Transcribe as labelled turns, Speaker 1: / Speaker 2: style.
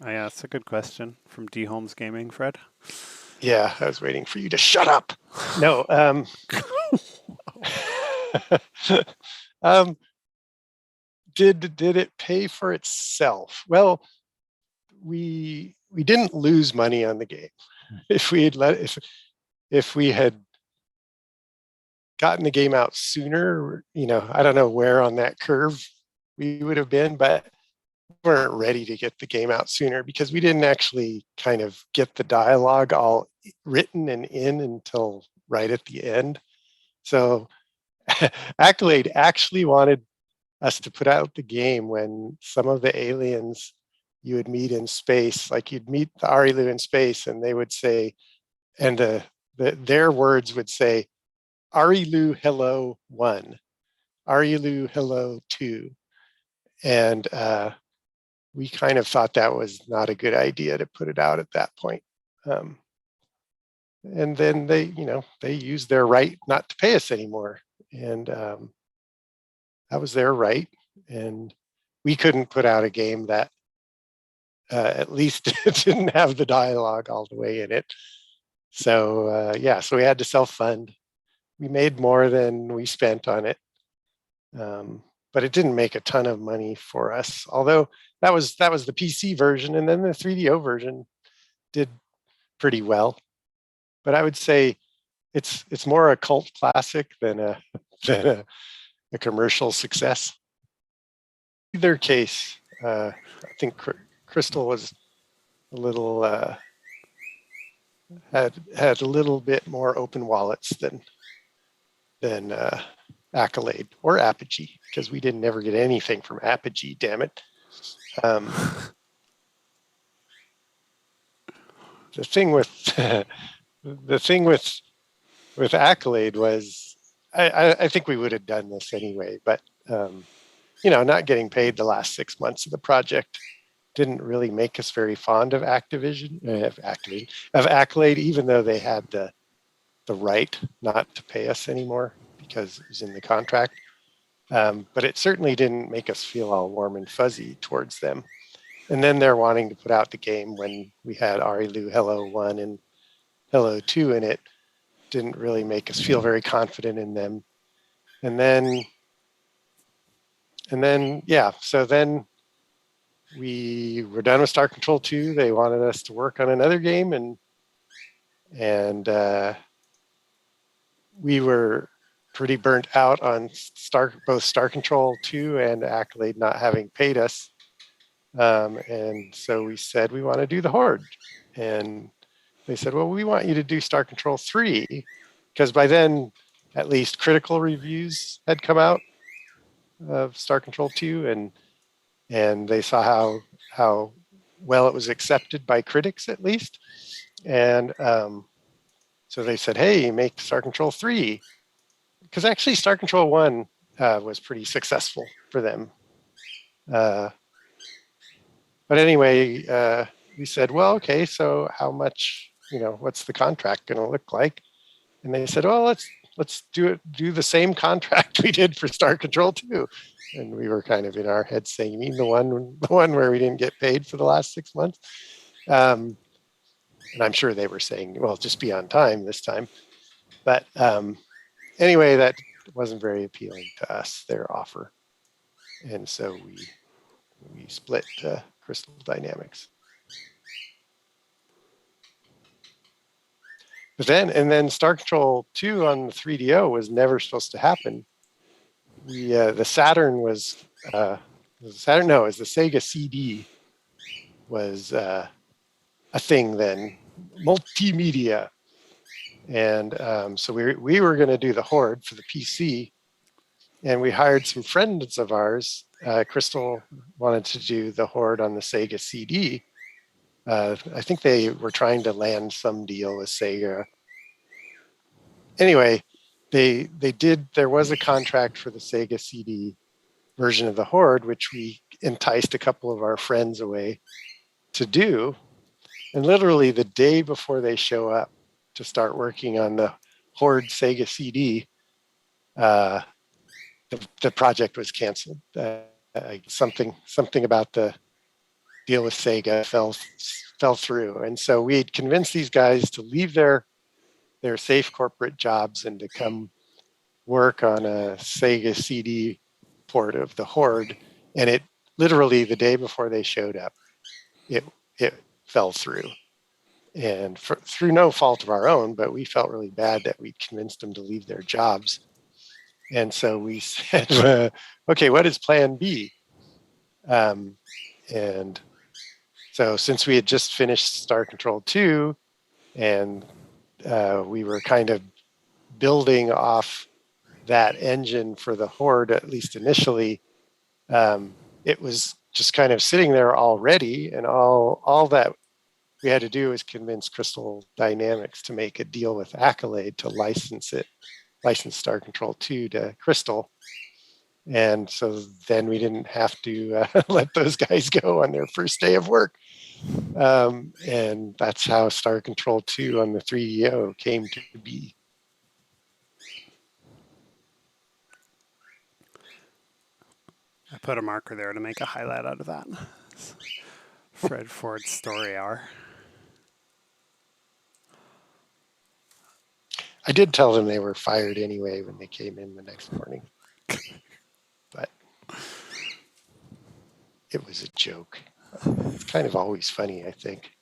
Speaker 1: Oh, yeah, that's a good question from D Holmes Gaming, Fred.
Speaker 2: Yeah, I was waiting for you to shut up. No, um, did it pay for itself? Well, we didn't lose money on the game. If we had if we had gotten the game out sooner, I don't know where on that curve we would have been, but we weren't ready to get the game out sooner because we didn't actually kind of get the dialogue all written and in until right at the end. So Accolade actually wanted us to put out the game when some of the aliens you would meet in space, like you'd meet the Arilu in space, and they would say, and their words would say, Arilu hello 1, Arilu hello 2. And we kind of thought that was not a good idea to put it out at that point. Um, and then they used their right not to pay us anymore. And that was their right. And we couldn't put out a game that at least didn't have the dialogue all the way in it. So so we had to self-fund. We made more than we spent on it, but it didn't make a ton of money for us. Although that was the PC version, and then the 3DO version did pretty well. But I would say it's more a cult classic than a than a commercial success. Either case, I think Crystal was a little had a little bit more open wallets than Accolade or Apogee, because we didn't ever get anything from Apogee. Damn it! Um, the thing with the thing with Accolade was I think we would have done this anyway, but not getting paid the last 6 months of the project didn't really make us very fond of of Accolade, even though they had the right not to pay us anymore because it was in the contract. But it certainly didn't make us feel all warm and fuzzy towards them. And then they're wanting to put out the game when we had Arilu Hello 1 and Hello 2 in it. Didn't really make us feel very confident in them. And so then we were done with Star Control 2. They wanted us to work on another game, and we were pretty burnt out on both Star Control 2 and Accolade not having paid us. And so we said we want to do the Horde. And they said, well, we want you to do Star Control 3, because by then at least critical reviews had come out of Star Control 2, and they saw how well it was accepted by critics, at least. And so they said, hey, make Star Control 3. Because actually Star Control 1 was pretty successful for them. But anyway, we said, well, okay, so how much, what's the contract going to look like? And they said, well, let's do the same contract we did for Star Control 2. And we were kind of in our heads saying, you mean the one where we didn't get paid for the last 6 months? And I'm sure they were saying, well, just be on time this time. But anyway, that wasn't very appealing to us, their offer. And so we split Crystal Dynamics. But then Star Control 2 on the 3DO was never supposed to happen. The Saturn was the Sega CD was a thing then, multimedia. And so we were going to do the Horde for the PC, and we hired some friends of ours. Crystal wanted to do the Horde on the Sega CD. I think they were trying to land some deal with Sega. Anyway, they did. There was a contract for the Sega CD version of the Horde, which we enticed a couple of our friends away to do. And literally the day before they show up to start working on the Horde Sega CD, the project was canceled. Something about the deal with Sega fell through. And so we had convinced these guys to leave their safe corporate jobs and to come work on a Sega CD port of the Horde. And it literally, the day before they showed up, it fell through. And through no fault of our own, but we felt really bad that we'd convinced them to leave their jobs. And so we said, okay, what is plan B? And so since we had just finished Star Control 2 and we were kind of building off that engine for the Horde, at least initially, it was just kind of sitting there already. And all that we had to do was convince Crystal Dynamics to make a deal with Accolade to license Star Control 2 to Crystal. And so then we didn't have to let those guys go on their first day of work. And that's how Star Control 2 on the 3DO came to be.
Speaker 1: I put a marker there to make a highlight out of that. Fred Ford's story hour.
Speaker 2: I did tell them they were fired anyway when they came in the next morning. But it was a joke. It's kind of always funny, I think.